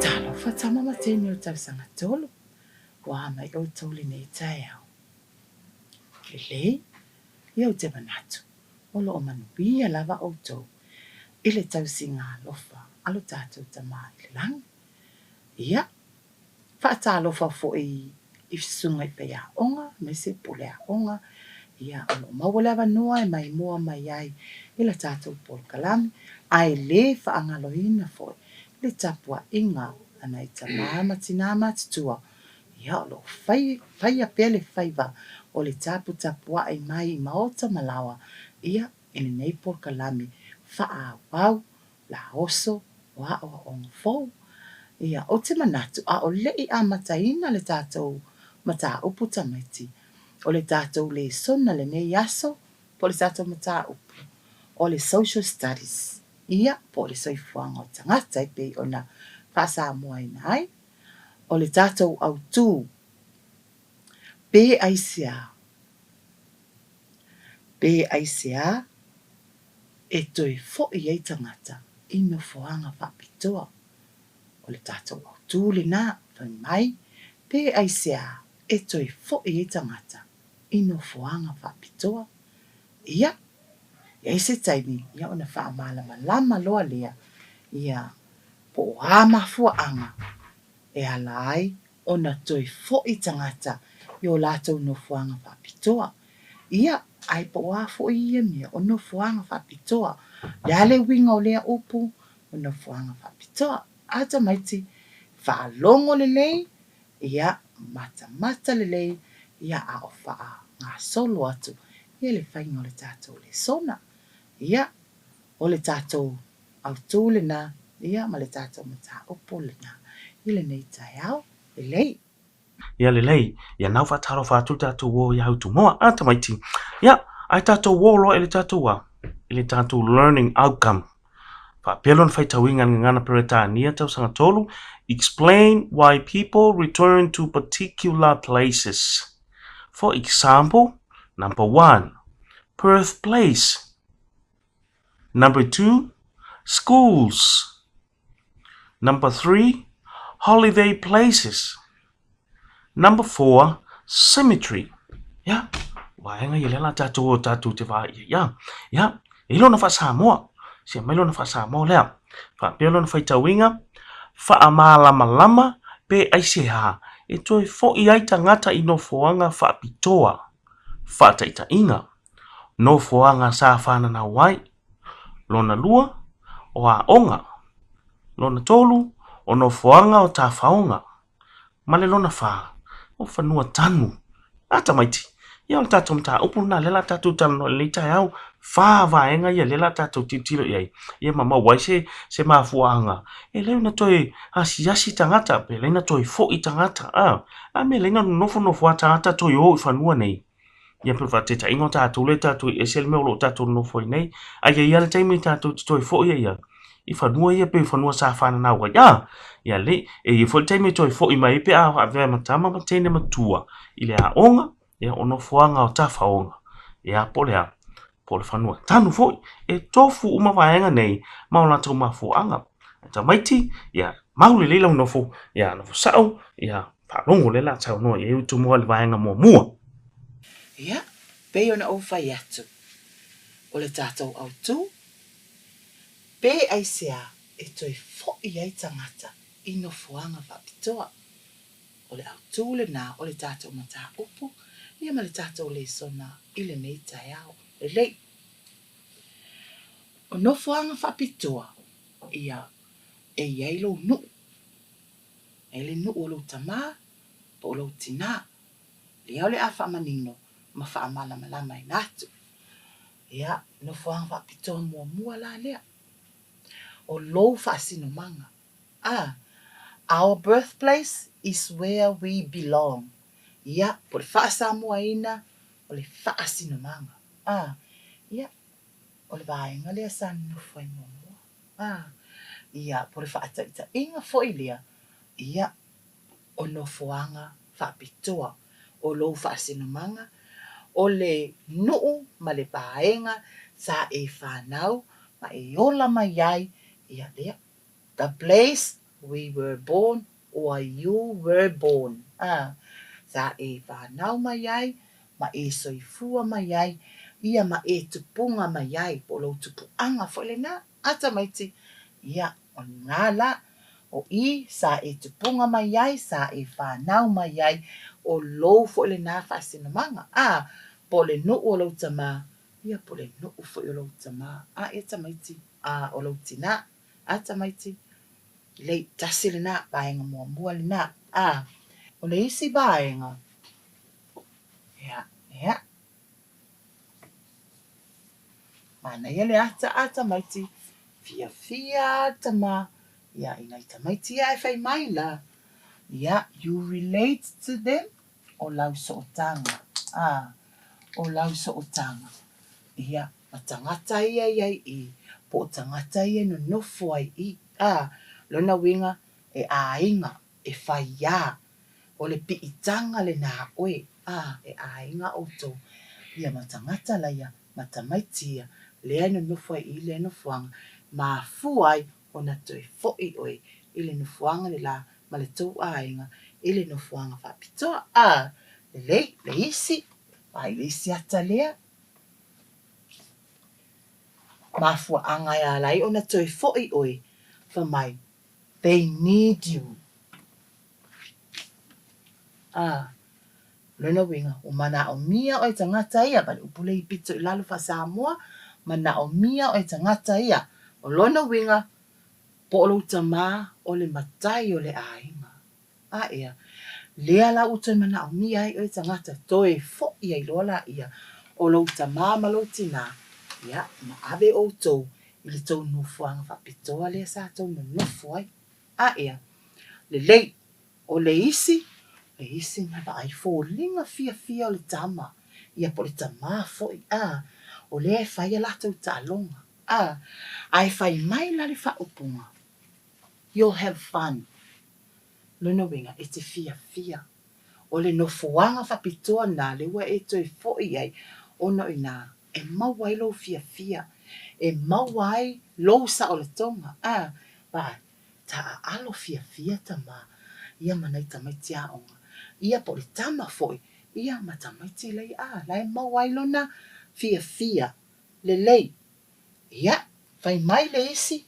Talo fa tama mateni o tausanga tolu. Wa mai o toli nei tai au. Lelei, ia o te manatu. Olo o manuia lava o tau. Ile tausinga alofa. Alo tātou tama i le lang. Ia, fa alofa fo i sunga i pea onga, me se pule a onga. Ia, olo mawale ava noa e mai mua mai ai. Ila tātou pol kalami. Ai le fa angaloina fo. Le tapua inga ana i tamama tinama tutua. Ia lo fai a pele faiva o le tapu tapua ai mai i maota malawa. Ia ina nei por kalami fa a wau la oso wa o on fo. Ia o te manatu a o lei a mataina le tātou mata upu tamaiti. O le tātou le sona le nei aso po le tātou mata upu. O le social studies. Ia po le soifuanga o tangata i pei ona whasa mua ina ai. O le tātou au tū Be aisia e toi fo i ei tangata i no foanga whapitoa. O le tātou au tūle nā whai mai, be aisia e toi fo i ei tangata i no foanga whapitoa. Ia, ia se taimi, ia ona wha malama loa lea, ia po ama fuanga e ala ai ona toi fo i tangata i o lātou no foanga whapitoa. Ia, ai po wā fo ia mea o no fuanga whapitoa. Ia le winga o lea upu o no fuanga whapitoa. Ata maiti, whaalongo le lei, ia mata le lei, ia a o wha ngā solo atu. Ia le whainga o le tātou le sona. Ia, o le tātou au tūle nā, ia ma le tātou mata upu le nā. Ile nei tai au, le lei. Ia lelei, ia nau whataro whātu tātou wō i hautu moa, atamaiti. Ia, ai tātou wō loa ele tātou wā, ele tātou learning outcome. Whapelon whaitawinga ngana peretania tau sanga tolu, explain why people return to particular places. For example, number 1, birthplace. Number 2, schools. Number 3, holiday places. Number 4, cemetery. Ya, waenga yelela tatu te va ya. Ya, ilo na fa samoa. Si melo na fa samoa lea. Fa pelo na fa tawinga. Fa amala malama pe aise ha. E toi fo i ai tangata i no foanga fa pitoa. Fa taita inga. No foanga sa fana na wai. Lona lua o a onga. Lona tolu o no foanga o ta faonga. Male lona fa. O whanua tanu. Ata maiti. Ia o tātou mta upu na lela tātou tanu le tai au. Wha vaenga ia lela tātou titilo iai. Ia mama waise se mafuanga. E leo na toi asi tangata. Pe leina toi fo i tangata. A me leina nofo a tangata toi o i whanua nei. Ia pe wha te ingo tātou le tātou e sel meo lo tātou nofo i nei. A ia le taimi tātou toi fo ia. I whanua ia pe whanua sa whana na ua. Ia le, e i fo taimi toi fo i mai pe a vea matama ma tene matua. I le a onga, ia ono fuanga o tafa onga. Ia pole whanua. Tanu fo, e tofu uma vaenga nei, maula tau ma fuanga. Ta maiti, ia maule leila unofo, ia nofo sao, ia whalongo leila tau noa, ia utu mua le vaenga mua. Ia, pe ona o whai atu. O le tātou au tū. Pe aisea e toi fo i ai tangata i no fuanga whapitoa. O le au tūle nā, o le tātou mata upu, ia ma le tātou le sona i le nei tai au. Le lei. O no fuanga whapitoa, ia e iai lo nu. E le nu o lo tamā, po o lo tina. Le au le a whamanino, ma whaamala malama i nātu. Ia, no fuanga whapitoa mua la lea. O lo whaasino manga. Our birthplace is where we belong. Ia, po le whaasa mua ina, o le whaasino manga. Ia, o le vaenga lea sa nufai mua. Ia, po le whaataita inga foi lea. Ia, o no fuanga whapitoa. O lo whaasino manga. O le nuu ma le vaenga sa e whanau, ma e ola mai ai. Ia lea. The place we were born or you were born. Sa e whanau mai ai, ma e soifua mai ai, ia ma e tupunga mai ai, po lo tupuanga fole na, ata maiti, ia o ngala, o I sa e tupunga mai ai, sa e whanau mai ai, o lo fole na whasinamanga. Po le no o lo tama, ia po le no o fo o lo tama, e tamaiti, o lo tina, ata maiti, le tasile na, baenga mua le na, o le isi baenga, ia, mana ia le ata maiti, fia tama, ia ina tamaiti ia e whai mai la, ia, you relate to them, o lau so o tanga, o lau so o tanga, ia, ma tangata ia I, po tangata ia no nofo ai I, lona winga e ainga, e whai ia, o le piitanga le nā oe, e ainga o tō, ia ma tangata la ia, ma tamaiti ia, le no nofo ai I, le nofoanga, ma fuai o na toi foi oe, I le nofoanga le la, ma le tō ainga, I le nofoanga whapitoa, le isi, ai le isi ata lea, ma fua anga ia lai o na toi foi oe, for mai, they need you. Lona winga, o mana o mia o I tangata ia, bali upule I pito I lalo fa Samoa, mana o mia o I tangata ia, o lona winga, po lo tama o le matai o le ainga. Ia, lea la uto mana o mia I o I tangata, toe fo ia I lola ia, o lo tama ma lo tina, ia, ma ave o tau, I le tau nufuanga whapitoa lea sa tau no nufuai. Ia, le lei, o le isi nga ba ai fo linga fia o le tama. Ia po le tama fo o le fai la tau talonga. Ai fai mai la le whaupunga. You'll have fun. Luna winga, e te fia. O le nofoanga whapitoa nā le wa e toi fo I ai. Ono I nā, e mawai lo fia. E mawai lo sa o le tonga. Ba, ta alo fia tama. Ia manai tamaiti a onga. Ia po le tama foi. Ia ma tamaiti lei lai mawai lona fia. Le lei. Ia, fai mai le isi.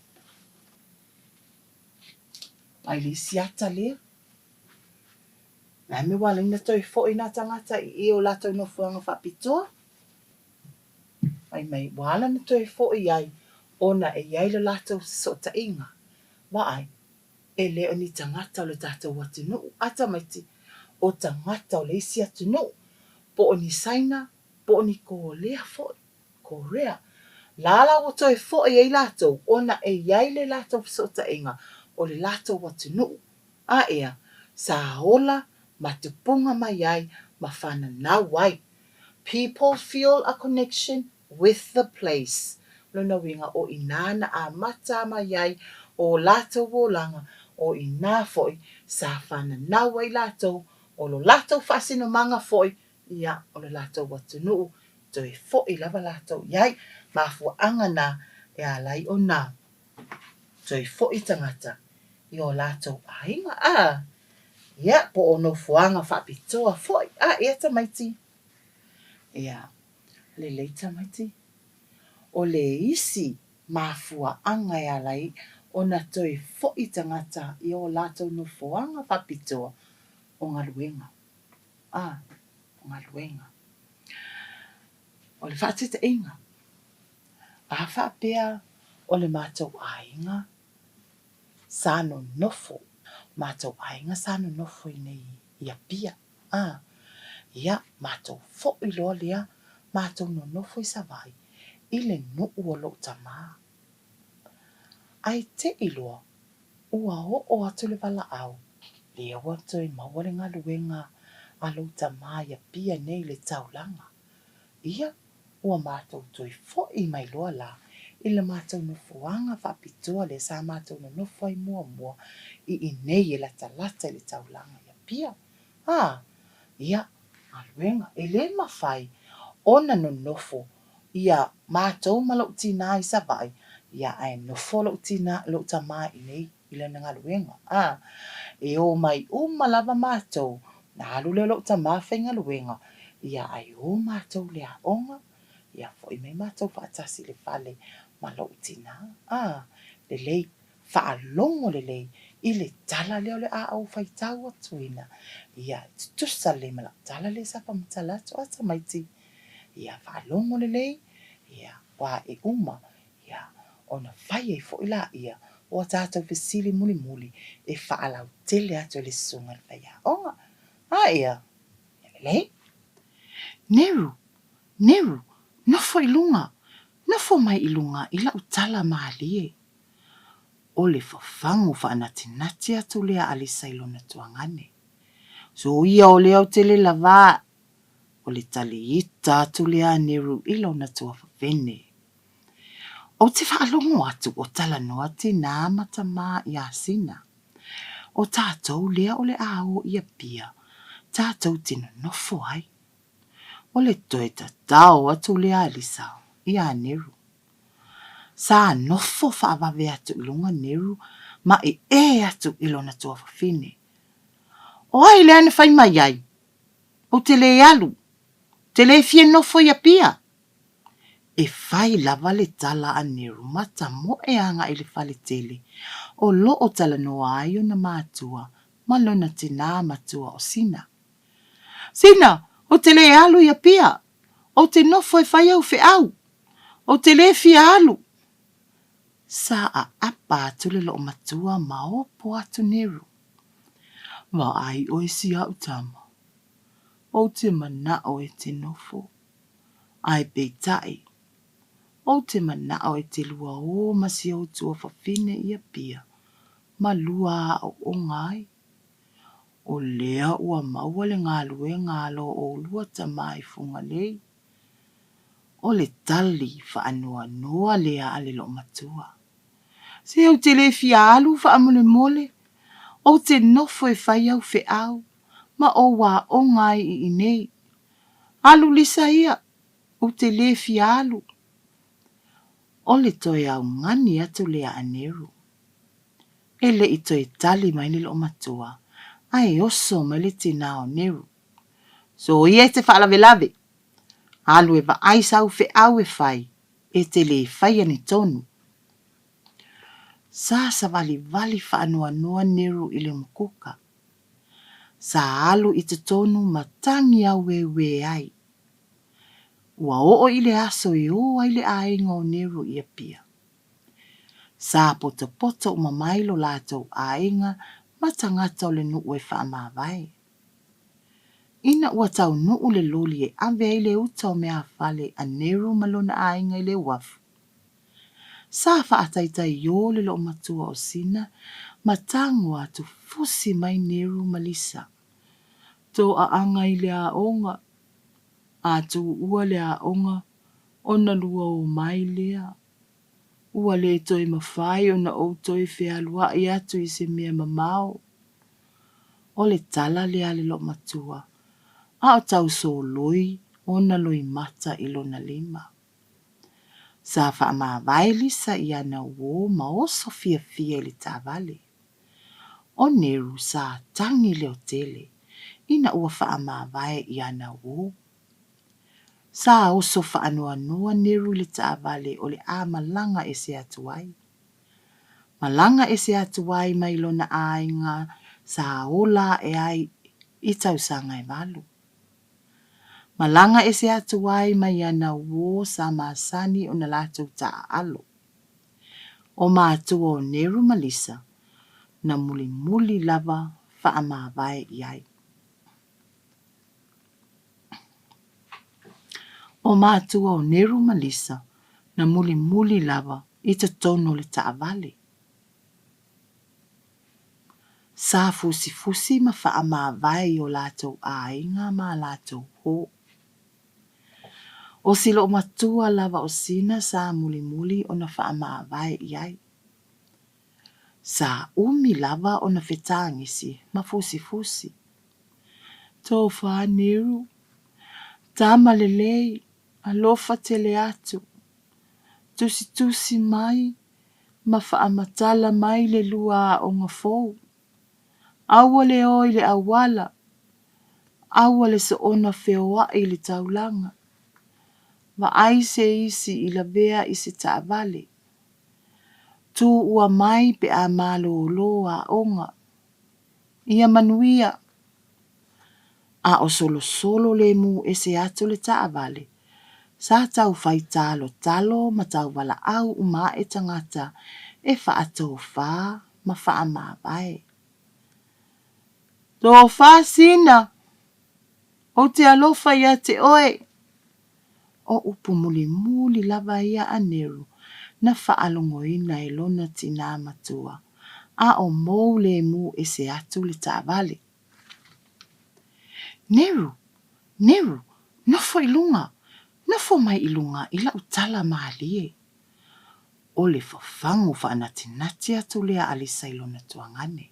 Ai le isi ata lea. Nai me wala ina toi foi na tangata I o lato no fuanga whapitoa. Ai mai wala na toi foi ai. Ona e iai le lato so ta inga. Wa ai. E le o ni tangata o le tatou watinu. Ata maiti. O tangata o le isi atunu. Po o ni saina. Po o ni ko lea foi. Ko rea. Lala o toi foi e lato. Ona e iai le lato so ta inga. O le lato watinu. Ea. Sa hola. Matupunga mai ai. Mawhana na wai. People feel a connection with the place. Lona winga o inana a mata mai ai. O lato wolanga. O ina foi. Sa whana na wai lato. O lo lato whasino manga foi. Ia o lo lato watunu. Toi foi lava lato. Iai. Mafua angana. E alai o na. Toi foi tangata. I o lato ainga. Ia, po ono fuanga whapitoa foi. Ia tamaiti. Ia, le lei tamaiti. O le isi mafua anga ia lai, o na toi foi tangata I o lato no fuanga whapitoa o ngā luenga. O ngā luenga. O le whaatita inga. A whapea o le mātou ainga sano nofo. Mātou ainga sano nofo I nei ia pia. Ia, mātou fo I loa lea, mātou no nofo I savai, I le no ua lo tama. Ai te I loa, ua o atu le wala au, lea watu I mawale ngā luenga a lo tama ia pia nei le taulanga. Ia, ua mātou toi fo I mai loa la, I le mātou no fuanga whapitoa le sa mātou no nofo I mua, I nei e lata le taulanga ia pia. Ia, aluenga, e le mawhai, ona no nofo, ia mātou ma lo tina I savai, ia ai nofo lo tina lo tama I nei i lana galuega e o mai uma lava matou na alu le loo tamafaiga luega ia ai o matou le aʻoga ia foʻi mai matou faatasi le fale ma loo tinā lelei faalogo lelei i le tala lea o le a ou faitau atuina ia tutusa le ma lau tala le sapamatala atu ata maiti ia faalogo lelei ia ua e uma ia ona fai ai foʻi la ia o tatou fesili mulimuli e faalautele atu e le susuga le faiaʻoga ia lelei neru nofo i luga nofo mai i luga i laʻu tala malie o le fafago faanatinati atu lea alisa i lona tuagane so ia o lea o tele lavā o le taliita atu lea neru i lona tuafafene o te faalogo atu o talanoa tinā ma tamā iā sina o tatou lea o le a o ia pia tatou tinonofo ai o le toe tatao atu lea alisa ia neru sa nofo faavave atu i luga neru ma e atu i lona tuafafine o ai le ane fai mai ai o te lē alu te lē fie nofo ia pia e fai lava le tala a neru ma tamoʻe aga i le faletele o loo talanoa ai ona matua ma lona tinā matua o sina o te lē alu ia pia o te nofo e fai au feʻau o te lē fia alu sa a apa atu le loo matua ma opo atu neru vaai o esi aʻu tama o te manaʻo e te nofo ae peitaʻi o te manaʻo e te lua o masi o tuafafine ia pia ma lua aʻoʻoga ai o lea ua maua le galuega a lo o lua tamā i fuga lei o le tali faanoanoa lea a le loo matua se au te lē fia alu faamolemole o te nofo e fai au feʻau ma o aʻoga ai i nei alu lisa ia o te lē fia alu o le toe augani atu lea a neru e leʻi toe tali mai le loo matua ae oso mai le tinā o neru so ia e te faalavelave alu e vaai sau feʻau e fai e te lē faia ni tonu sa savalivali faanoanoa neru i le mokuka sa alu i te tonu ma tagi au eue ai ua oo i le aso e o ai le aiga o neru ia pia sa potopoto o mamai lo latou aiga ma tagata o le nuu e faamavae ina ua taunuu le loli e ave ai le uta o mea fale a neru ma lona aiga i le uafu sa faataitai o le loo matua o sina ma tago atu fusi mai neru ma lisa toʻaaga i le aʻoga atuua le aʻoga ona lua o mai lea ua lē toe mafai ona ou toe fealuaʻi atu i se mea mamao o le tala lea le loo matua a o tausoloi ona loi mata i lona lima sa faamavae lisa i ana uō ma oso fiafia i le tavale o neru sa tagi le otele ina ua faamavae i ana uō sa oso faanoanoa neru i le tavale o le a malaga ese atu ai malaga ese atu ai mai lona aiga sa ola e ai i tausaga e valu malaga ese atu ai mai ana uō sa masani ona latou taaalo o matua o neru ma lisa na mulimuli lava faamavae i ai o matua o neru ma lisa na mulimuli lava i totono le taavale sa fusifusi ma faamavae i o latou aiga ma latou hō o si loo matua lava o sina sa mulimuli ona faamavae i ai sa umi lava ona fetagisi ma fusifusi tofa neru tama lelei alofa tele atu tusi mai ma whaamatala mai le lua o ngā fōu. Aua le oi le awala, aua le se ona wheoa i le taulanga. Ma ai se isi i la vea i se taavale. Tu ua mai pe a malo loa onga. Ia manuia. A o solo le mu e se atu le taavale. Sa tau fai talo ma tau wala au uma e tangata e wha ato wha ma wha ama vai. Tō wha sina. O te alofa ia te oe. O upu muli lava ia a Neru na whaalongo ina e lona tina matua. A o mou le mu e se atu le taavale. Neru, nofo ilunga. Nofo mai ilunga ila utala maalie. O le whafangu whaanatinati atu lea alisa ilona tuangane.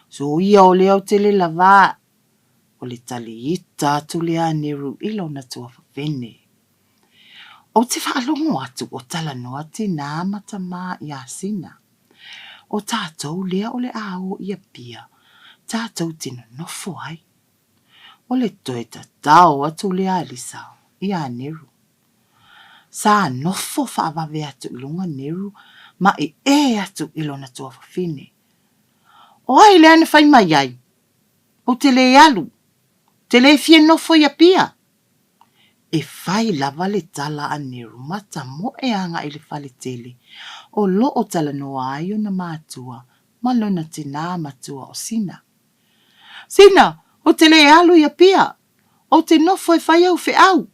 So ia o lea o tele lava. O le tali ita atu lea Neru ilona tua whawene. O te whaalongo atu o tala noa te nā matama i asina. O tātou lea o le ao ia pia. Tātou tino nofo ai. O le toe tatao atu lea alisa i a Neru. Sa nofo whaavave atu ilunga Neru ma e atu ilona tua whawhine. O ai lea ne whai mai ai. O te le alu. Te le fie nofo ia pia. E whai lava le tala a Neru mata mo e anga i le whale tele. O lo o tala noa ai o na mātua ma lona te nā matua o Sina. Sina, o te le alu ia pia. O te nofo e whai au au.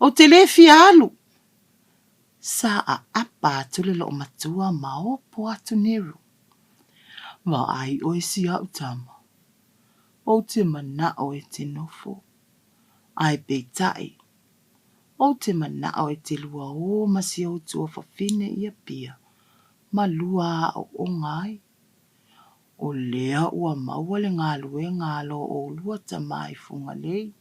O te le fia alu. Sa a apa atu le lo matua ma opo atu Neru. Ma ai o isi au tama. O te mana o e te nofo. Ai peitai. O te mana o e te lua o masi o tua whawhine ia pia. Ma lua o ngai. O lea ua maua le ngā lue ngā lo o lua tamai funga lei.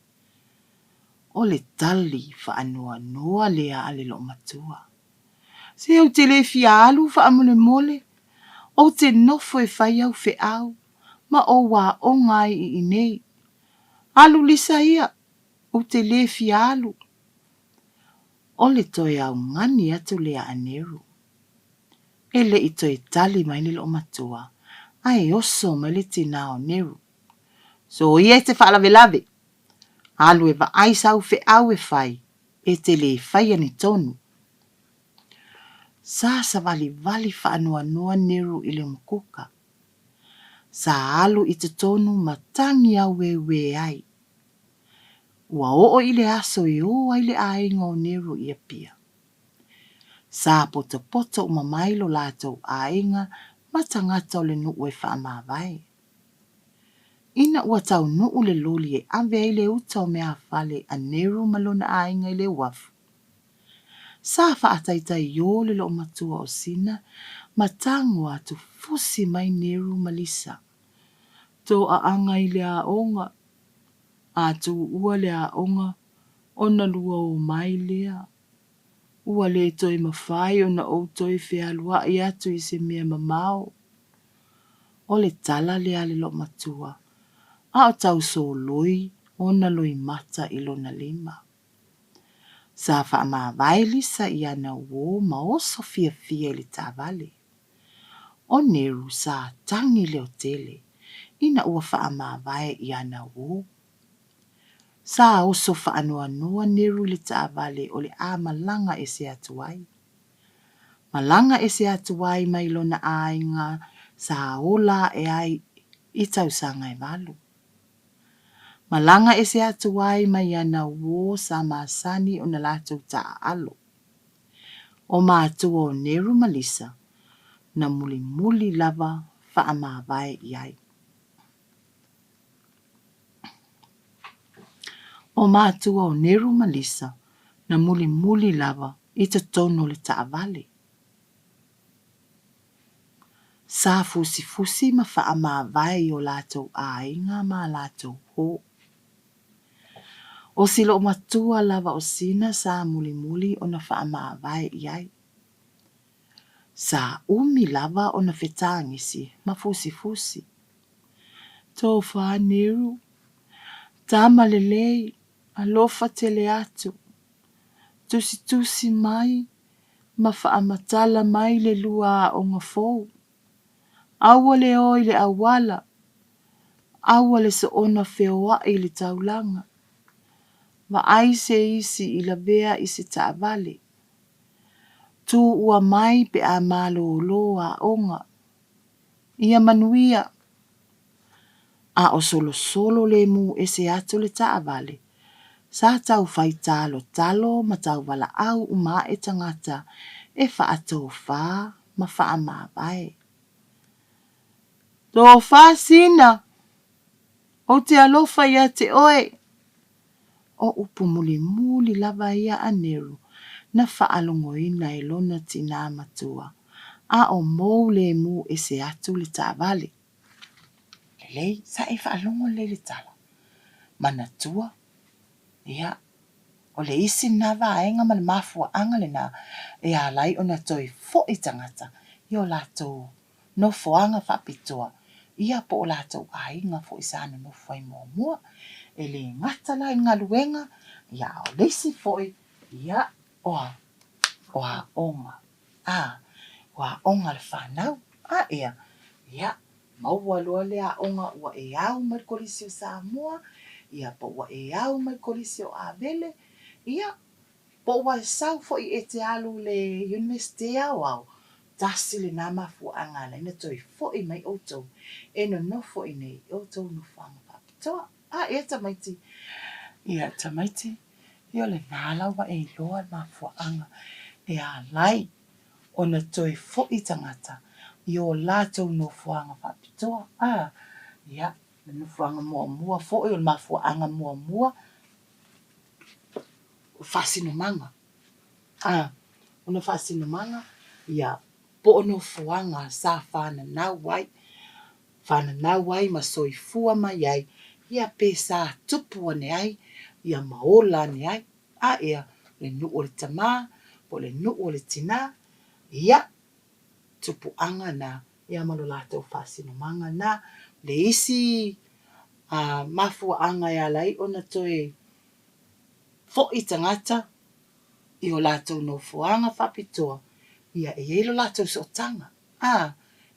O le tali whaanua noa lea ale lo matua. Se au te le fia alu whaamole mole. O te nofo e whai au whe au. Ma o wā o ngai i nei. Alu lisa ia. O te le fia alu. O le toi au ngani atu lea a Neru. E le i toi tali mai le lo matua. Ai oso mai le tina o Neru. So ia te whaalave. Alu e wa aisa au whe au e whai. E te le whai ani tonu. Sa vali whaanua noa Neru i le mukuka. Sa alu i te tonu matangi au we ai. Ua o i le aso i o ai le ainga o Neru ia pia. Sa poto umamailo lātou ainga matangata o le nuu e whaamawai. Ina ua tau nuu le loli e ave i le uta o mea whale a Neru malona ainga i le wafu. Sa whaataita i o le lo matua o Sina matangu atu fusi mai Neru malisa. Tō a anga i le aonga. Atu ua le aonga. Ona lua o mai lea. Ua le toi mawhai ona o toi whea lua i atu i se mea mamao. O le tala lea le lo matua. A o tau so loi, ona loi mata i lona lima. Sa wha vai lisa i ana uo ma o sofia le tāwale. O Neru sa tangi leo tele. Ina ua wha vai i ana uo. Sa oso whaanua noa Neru le tāwale o le a malanga e se atuai. Malanga e se atuai mai lona ainga sa ola e ai i tausanga e walu. Malanga e se atuai mai ana uo sa masani o na lātou taa alo. O mātua o Neru malisa na muli lava whaamawai iai. O mātua o Neru malisa na muli lava i te tono le taavale. Sa fusi ma whaamawai o lātou ainga ma lātou ho. O silo o matua lava o Sina sa muli o na whaamawai iai. Sa umi lava ona whetangisi, mafusi. Tō whāneru, tāma lelei, alofa tele atu, tusi mai, ma whaamatala mai le lua o ngā fōu. Aua le oi le awala, aua le se ona wheoa i le taulanga. Ma ai se isi i la vea i se taavale. Tu ua mai pe a malo loa onga. Ia manuia. A o solo le mu e se atu le taavale. Sa tau fai talo ma tau wala au uma e tangata e whaato wha ma wha ma vai. Tō wha sina. O te alofa ia te oe. O upu muli lava ia aneru na whaalongo ina e lona tina matua. A o mou le mu e se atu le taavale. Lei, sa e whaalongo le tala. Mana tua. Ia. O le isi na vaenga ma le mafua anga le na. E a lai o na toi fo i tangata. Io lato no foanga whapitoa. Ia po o lato ainga fo i sana no fai mua. E le ngata la i ngaluenga. Ia o leisi fo i. Ia oa onga. Oa onga le whanau. Ia. Ia. Maua loa le a onga ua e au mai kolisi o Samoa. Ia po ua e au mai kolisi o Avele. Ia po ua e sau fo i e te alu le university au. Tasi le nama fu angala. Ina toi fo i mai oto. Eno no fo i nei oto no whanga papitoa. Ia tamaiti. Ia tamaiti. Ia le nālau wa e loa ma fu anga. E a lai. Ona toi fo i tangata. Io lato no fuanga whapitoa. Ia. No fuanga mua fo i o ma fuanga mua. Fasino manga. Ona fasino manga. Ia. Po ono fuanga sa whana nau wai. Whana nau wai ma soifua mai ai. Ia pe sa tupu ane ai. Ia maola ane ai. Ia. Le nu o le tamā. Po le nu o le tina. Ia. Tupu anga na. Ia malo lato fasino manga na. Le isi mafua anga ia lai. Ona toi fo i tangata. I o lato no fuanga whapitoa. Ia e ilo lato sootanga.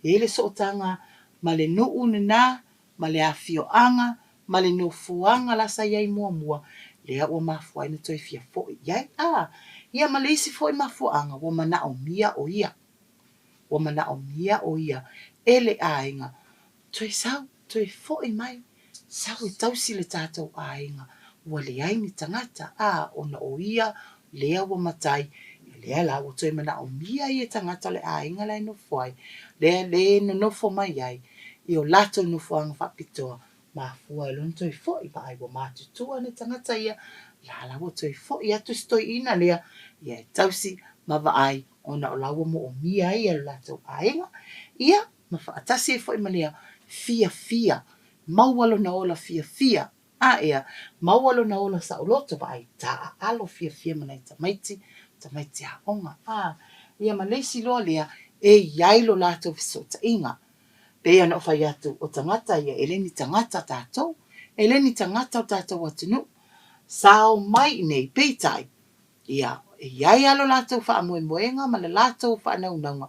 E ile sootanga ma le nuu na, ma le afio anga, ma le no fuanga la sa iai mua. Lea ua mafua ina toi fia fo i iai. Ia ma le isi fo i mafua anga. Ua mana o mia o ia. Ua mana o mia o ia. Ele ainga. Toi sau, toi fo i mai. Sau i tausi le tātou ainga. Ua le ai ni tangata. Ona o ia, lea ua matai. Lea la o toi mana o mia i e tangata le ainga lai no fuai. Lea le no fo mai ai. I o lato no fuanga whapitoa. Ma fua lon toi fo i ba ai wa matutua ne tangata ia. La o toi fo i atu stoi ina lea. Ia tausi ma va ai. Ona o lawa mo o mia i e lato ainga. Ia ma whaatasi e fo i malea. Fia. Maualo na ola fia. Ia. Maualo na ola sa uloto ba ai. Ta alo fia manai tamaiti a onga. Ia ma leisi loa lea. E yailo lato visota inga. Pea no whai atu o tangata ia eleni tangata tātou. Eleni tangata o tātou atunu. Sao mai nei peitai. Ia e iai alo lātou wha moenga ma le lātou wha naunga.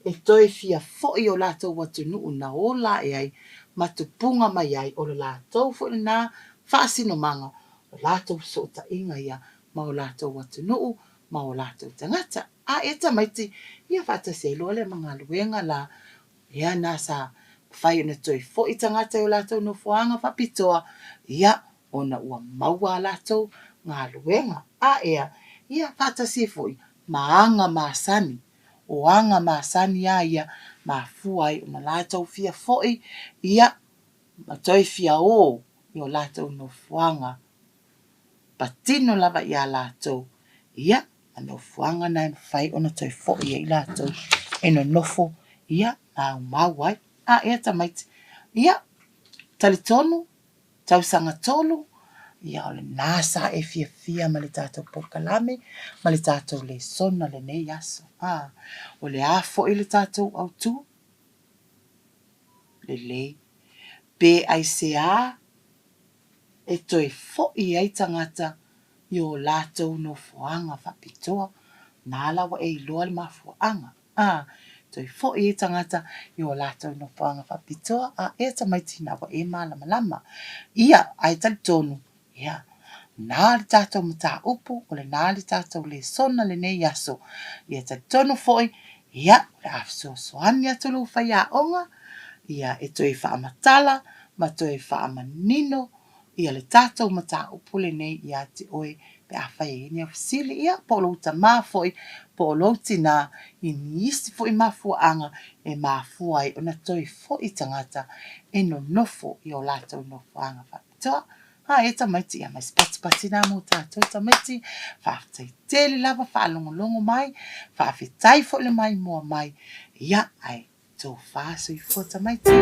E toi fia fo'i o lātou atunu na o la e ai. Matupunga mai ai o le lātou fo'i na whaasino manga. O lātou sota inga ia ma o lātou atunu ma o lātou tangata. E tamaiti ia whaatase loa le mga luenga la. Ia nasa whai na toi fo i tangata o lātou no fuanga whapitoa. Ia, ona ua maua lātou ngā luenga. Ia whātasi fo i maanga māsani. O anga māsani ia mafuai ona lātou fia fo i. Ia, ma toi fia o i o lātou no fuanga. Patino lava ia lātou. Ia, ano fuanga na whai ona toi fo i lātou. Eno nofo. Ia, mauai. Ia tamaiti. Ia, talitonu, tausanga tolu, ia o le nasa e fia ma le tātou pokalame, ma le tātou le sona le nei aso. O le afo i le tātou au tu, le lei. Pe ai se a, e toi fo i ai tangata i o lātou no fuanga whapitoa, nā lawa e iloa le mafuanga. Toi fo i ai tangata i o lātou no fuanga whapitoa, e tamaiti nawa e malama lama. Ia, ai tali tonu, ia, nā le tātou mata upu, o le nā le tātou le sona le nei aso. Ia tali tonu foi, ia, le afso soani atulu whaia onga, ia e toi whaamatala, ma toi whaamanino, ia le tātou mata upule nei ia te oe pe a whai e nia fasili ia po lo uta mafoi, po lo tina i nisi fo i mafuanga e mafua i ona toi fo i tangata e no nofo i o lātou nofuanga whapitoa. E tamaiti ia mai spati nā mō tātou tamaiti, whaafitai tele lava whaalongolongo mai, whaafitai fo le mai mua mai, ia ai tō whaasoi fo tamaiti.